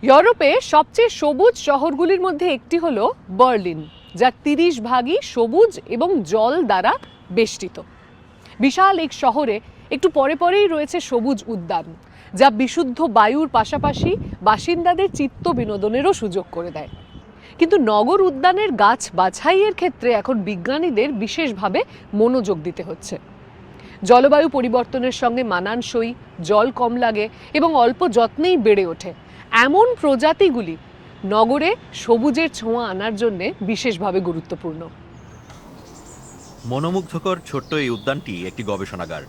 ইউরোপে সবচেয়ে সবুজ শহরগুলির মধ্যে একটি হলো বার্লিন, যা 30 ভাগই সবুজ এবং জল দ্বারা বেষ্টিত। বিশাল এই শহরে একটু পরে পরেই রয়েছে সবুজ উদ্যান, যা বিশুদ্ধ বায়ুর পাশাপাশি বাসিন্দাদের চিত্ত বিনোদনেরও সুযোগ করে দেয়। কিন্তু নগর উদ্যানের গাছ বাছাইয়ের ক্ষেত্রে এখন বিজ্ঞানীদের বিশেষভাবে মনোযোগ দিতে হচ্ছে। জলবায়ু পরিবর্তনের সঙ্গে মানানসই, জল কম লাগে এবং অল্প যত্নেই বেড়ে ওঠে এমন প্রজাতিগুলি নগরে সবুজের ছোঁয়া আনার জন্য বিশেষভাবে গুরুত্বপূর্ণ। মনোমুগ্ধকর ছোট্ট এই উদ্যানটি একটি গবেষণাগার।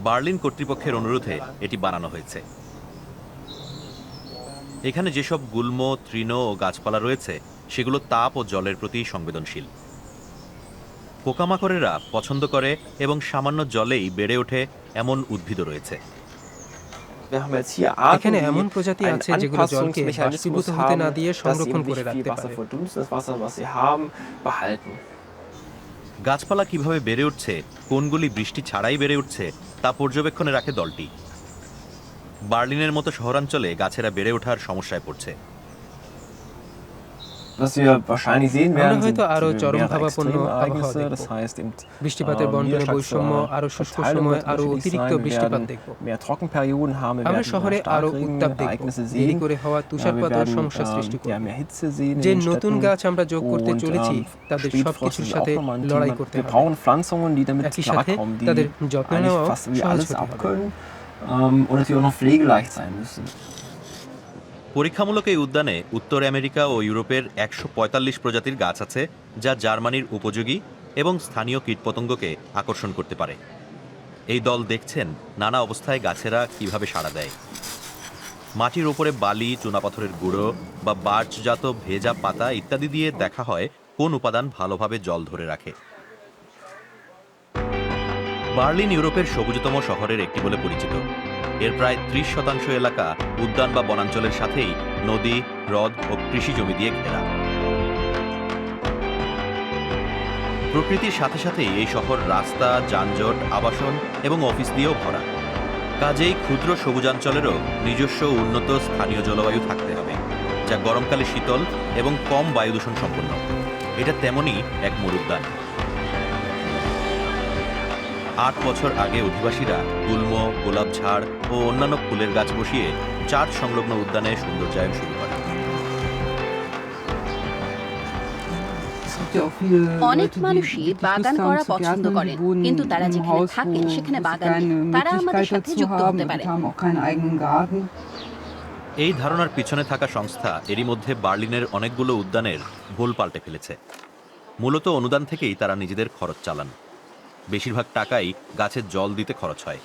বার্লিন কর্তৃপক্ষের অনুরোধে এটি বানানো হয়েছে। এখানে যেসব গুল্ম, তৃণ ও গাছপালা রয়েছে সেগুলো তাপ ও জলের প্রতি সংবেদনশীল। পোকামাকড়েরা পছন্দ করে এবং সামান্য জলেই বেড়ে ওঠে এমন উদ্ভিদও রয়েছে। এখানে এমন প্রজাতি আছে যেগুলো জলকে বাষ্পীভূত হতে না দিয়ে সংরক্ষণ করে রাখতে পারে। গাছপালা কিভাবে বেড়ে উঠছে, কোনগুলি বৃষ্টি ছাড়াই বেড়ে উঠছে তা পর্যবেক্ষণে রাখে দলটি। বার্লিনের মতো শহরাঞ্চলে গাছেরা বেড়ে ওঠার সমস্যায় পড়ছে। আমরা হয়তো আরো চরমভাবাপন্ন আবহাওয়া দেখব, বৃষ্টিপাতের বন্টনে বৈষম্য, আরো শুষ্ক সময়, আরো অতিরিক্ত বৃষ্টিপাত দেখব। আমরা শহরে আরো উত্তাপ দেখব, দেরি করে হওয়া তুষারপাতের সমস্যা সৃষ্টি করবে। যে নতুন গাছ আমরা যোগ করতে চলেছি তাদের সবকিছুর সাথে লড়াই করতে হবে, একই সাথে তাদের যত্ন নেওয়াও সহজ হতে হবে। পরীক্ষামূলক এই উদ্যানে উত্তর আমেরিকা ও ইউরোপের 145 প্রজাতির গাছ আছে, যা জার্মানির উপযোগী এবং স্থানীয় কীটপতঙ্গকে আকর্ষণ করতে পারে। এই দল দেখছেন নানা অবস্থায় গাছেরা কিভাবে সাড়া দেয়। মাটির ওপরে বালি, চুনাপাথরের গুঁড়ো বা বার্চজাত ভেজা পাতা ইত্যাদি দিয়ে দেখা হয় কোন উপাদান ভালোভাবে জল ধরে রাখে। বার্লিন ইউরোপের সবুজতম শহরের একটি বলে পরিচিত। এর প্রায় 30% এলাকা উদ্যান বা বনাঞ্চলের সাথেই নদী, হ্রদ ও কৃষি জমি দিয়ে ঘেরা। প্রকৃতির সাথে সাথেই এই শহর রাস্তা, যানজট, আবাসন এবং অফিস দিয়েও ভরা। কাজেই ক্ষুদ্র সবুজাঞ্চলেরও নিজস্ব উন্নত স্থানীয় জলবায়ু থাকতে হবে, যা গরমকালে শীতল এবং কম বায়ু দূষণ সম্পন্ন। এটা তেমনই এক মরুদ্যান। 8 বছর আগে অধিবাসীরা গুল্ম, গোলাপঝাড় ও অন্যান্য ফুলের গাছ বসিয়ে চার্চ সংলগ্ন উদ্যানে সৌন্দর্যায়ন শুরু করে। অনেক মানুষই বাগান করা পছন্দ করেন, কিন্তু তারা যেখানে থাকেন সেখানে বাগান নেই। তারা আমাদের সাথে যুক্ত হতে পারে। এই ধারণার পিছনে থাকা সংস্থা এরই মধ্যে বার্লিনের অনেকগুলো উদ্যানের ভুল পাল্টে ফেলেছে। মূলত অনুদান থেকেই তারা নিজেদের খরচ চালান। বেশিরভাগ টাকাই গাছের জল দিতে খরচ হয়।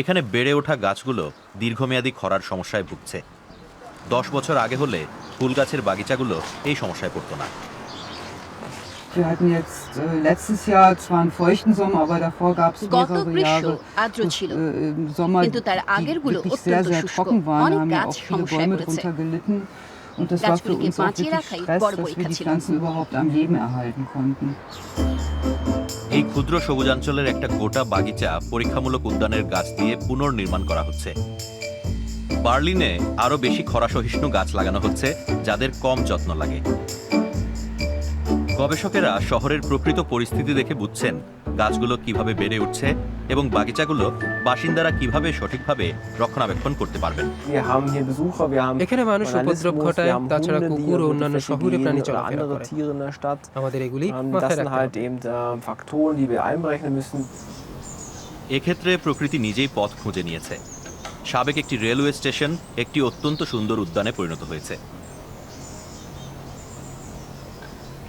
এখানে বেড়ে ওঠা গাছগুলো দীর্ঘমেয়াদী খরার সমস্যায় ভুগছে। 10 বছর আগে হলে ফুল গাছের বাগিচাগুলো এই সমস্যায় পড়তো না। গত গ্রীষ্ম আর্দ্র ছিল, কিন্তু তার আগেরগুলো অত্যন্ত শুষ্ক। অনেক গাছ সমস্যায় পড়েছে। গাছগুলিকে বাঁচিয়ে রাখাই বড় পরীক্ষা ছিল। এই ক্ষুদ্র সবুজাঞ্চলের একটা গোটা বাগিচা পরীক্ষামূলক উদ্যানের গাছ দিয়ে পুনর্নির্মাণ করা হচ্ছে। বার্লিনে আরো বেশি খরা সহিষ্ণু গাছ লাগানো হচ্ছে, যাদের কম যত্ন লাগে। গবেষকেরা শহরের প্রকৃত পরিস্থিতি দেখে বুঝছেন গাছগুলো কিভাবে বেড়ে উঠছে এবং বাগিচাগুলো বাসিন্দারা কিভাবে সঠিকভাবে রক্ষণাবেক্ষণ করতে পারবেন। এখানে মানুষ উপদ্রব ঘটায়, তাছাড়া কুকুর ও অন্যান্য শহুরে প্রাণী চলাফেরা করে। আমাদের এগুলি মাথায় রাখতে হবে। এক্ষেত্রে প্রকৃতি নিজেই পথ খুঁজে নিয়েছে। সাবেক একটি রেলওয়ে স্টেশন একটি অত্যন্ত সুন্দর উদ্যানে পরিণত হয়েছে।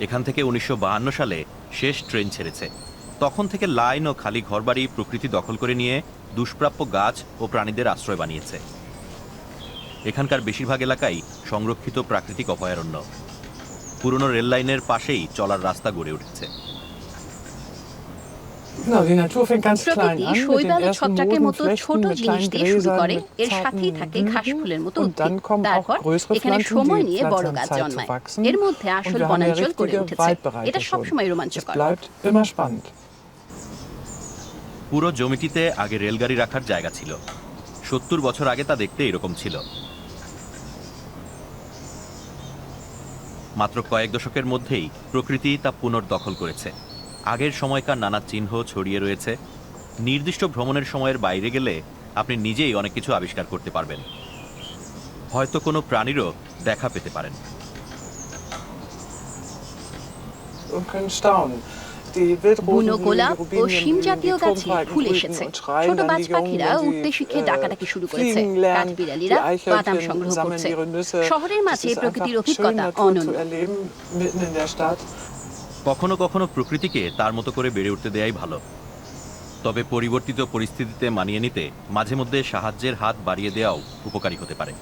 এখান থেকে 1952 সালে শেষ ট্রেন ছেড়েছে। তখন থেকে লাইন ও খালি ঘরবাড়ি প্রকৃতি দখল করে নিয়ে দুষ্প্রাপ্য গাছ ও প্রাণীদের আশ্রয় বানিয়েছে। এখানকার বেশিরভাগ এলাকাই সংরক্ষিত প্রাকৃতিক অভয়ারণ্য। পুরনো রেল লাইনের পাশেই চলার রাস্তা গড়ে উঠেছে। প্রকৃতি শৈবাল ছত্রাকের মতো ছোট জিনিস দিয়ে শুরু করে, এর সাথেই থাকে ঘাস ফুলের মতো উদ্ভিদ। তারপর এখানে সময় নিয়ে বড় গাছ জন্মায়। এর মধ্যে আসল বনাঞ্চল গড়ে উঠেছে। এটা সবসময় রোমাঞ্চকর। পুরো জমিটিতে আগে রেলগাড়ি রাখার জায়গা ছিল। 70 বছর আগে তা দেখতে এরকম ছিল। মাত্র কয়েক দশকের মধ্যেই প্রকৃতি তা পুনর্দখল করেছে। আগের সময়কার নানা চিহ্ন ছড়িয়ে রয়েছে। নির্দিষ্ট ভ্রমণের সময়ের বাইরে গেলে আপনি নিজেই অনেক কিছু আবিষ্কার করতে পারবেন। হয়তো কোনো প্রাণীরও দেখা পেতে পারেন। বুনো গোলাপ ও শিম জাতীয় গাছে ফুল এসেছে। ছোট বাজ পাখিরা উঠতে শিখে ডাকাডাকি শুরু করেছে। কাঠবিড়ালিরা বাদাম সংগ্রহ করছে। শহরের মাঝে প্রকৃতির অভিজ্ঞতা অনন্য। কখনো কখনো প্রকৃতিকে তার মতো করে বেড়ে উঠতে দেয়াই ভালো। তবে পরিবর্তিত পরিস্থিতিতে মানিয়ে নিতে মাঝে মধ্যে সাহায্যের হাত বাড়িয়ে দেওয়াও উপকারী হতে পারে।